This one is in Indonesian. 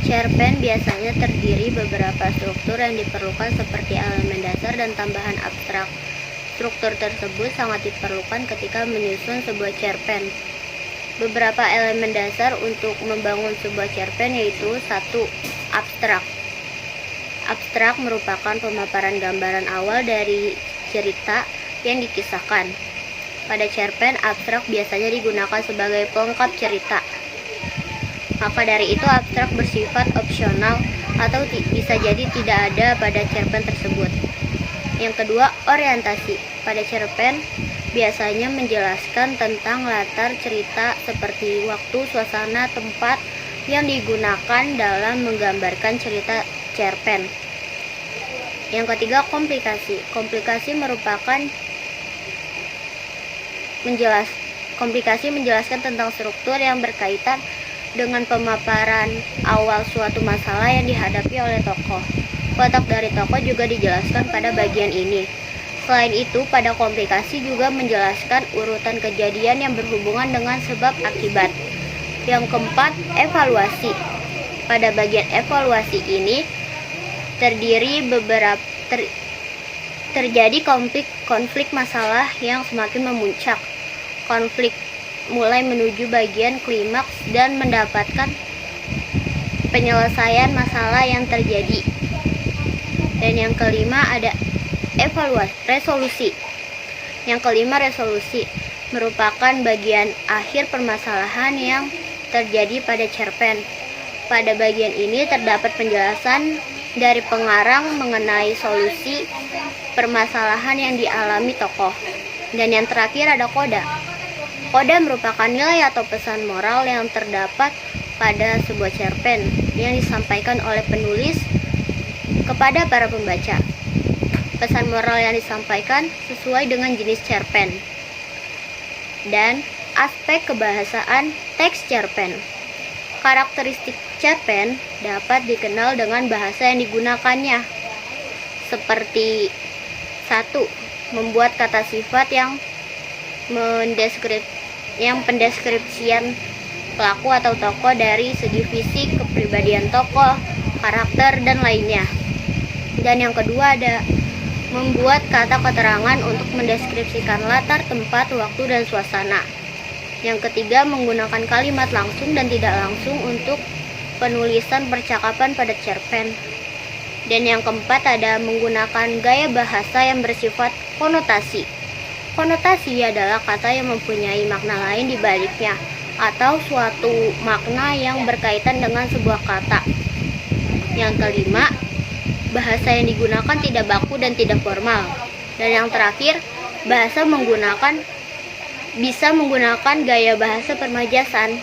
Cerpen biasanya terdiri beberapa struktur yang diperlukan seperti elemen dasar dan tambahan abstrak. Struktur tersebut sangat diperlukan ketika menyusun sebuah cerpen. Beberapa elemen dasar untuk membangun sebuah cerpen yaitu 1. Abstrak. Abstrak merupakan pemaparan gambaran awal dari cerita yang dikisahkan. Pada cerpen, abstrak biasanya digunakan sebagai pelengkap cerita. Maka dari itu abstrak bersifat opsional atau bisa jadi tidak ada pada cerpen tersebut. Yang kedua, orientasi. Pada cerpen biasanya menjelaskan tentang latar cerita seperti waktu, suasana, tempat yang digunakan dalam menggambarkan cerita cerpen. Yang ketiga, komplikasi. Komplikasi menjelaskan tentang struktur yang berkaitan dengan pemaparan awal suatu masalah yang dihadapi oleh tokoh. Watak dari tokoh juga dijelaskan pada bagian ini. Selain itu, pada komplikasi juga menjelaskan urutan kejadian yang berhubungan dengan sebab akibat. Yang keempat, evaluasi. Pada bagian evaluasi ini terjadi konflik masalah yang semakin memuncak. Konflik mulai menuju bagian klimaks dan mendapatkan penyelesaian masalah yang terjadi. Dan yang kelima ada resolusi. Yang kelima, resolusi merupakan bagian akhir permasalahan yang terjadi pada cerpen. Pada bagian ini terdapat penjelasan dari pengarang mengenai solusi permasalahan yang dialami tokoh. Dan yang terakhir ada koda. Koda merupakan nilai atau pesan moral yang terdapat pada sebuah cerpen yang disampaikan oleh penulis kepada para pembaca. Pesan moral yang disampaikan sesuai dengan jenis cerpen dan aspek kebahasaan teks cerpen. Karakteristik cerpen dapat dikenal dengan bahasa yang digunakannya, seperti 1. Membuat kata sifat yang pendeskripsian pelaku atau tokoh dari segi fisik, kepribadian tokoh, karakter, dan lainnya. Dan yang kedua ada membuat kata keterangan untuk mendeskripsikan latar, tempat, waktu, dan suasana. Yang ketiga, menggunakan kalimat langsung dan tidak langsung untuk penulisan percakapan pada cerpen. Dan yang keempat ada menggunakan gaya bahasa yang bersifat konotasi. Konotasi adalah kata yang mempunyai makna lain di baliknya, atau suatu makna yang berkaitan dengan sebuah kata. Yang kelima, bahasa yang digunakan tidak baku dan tidak formal. Dan yang terakhir, bisa menggunakan gaya bahasa permajasan.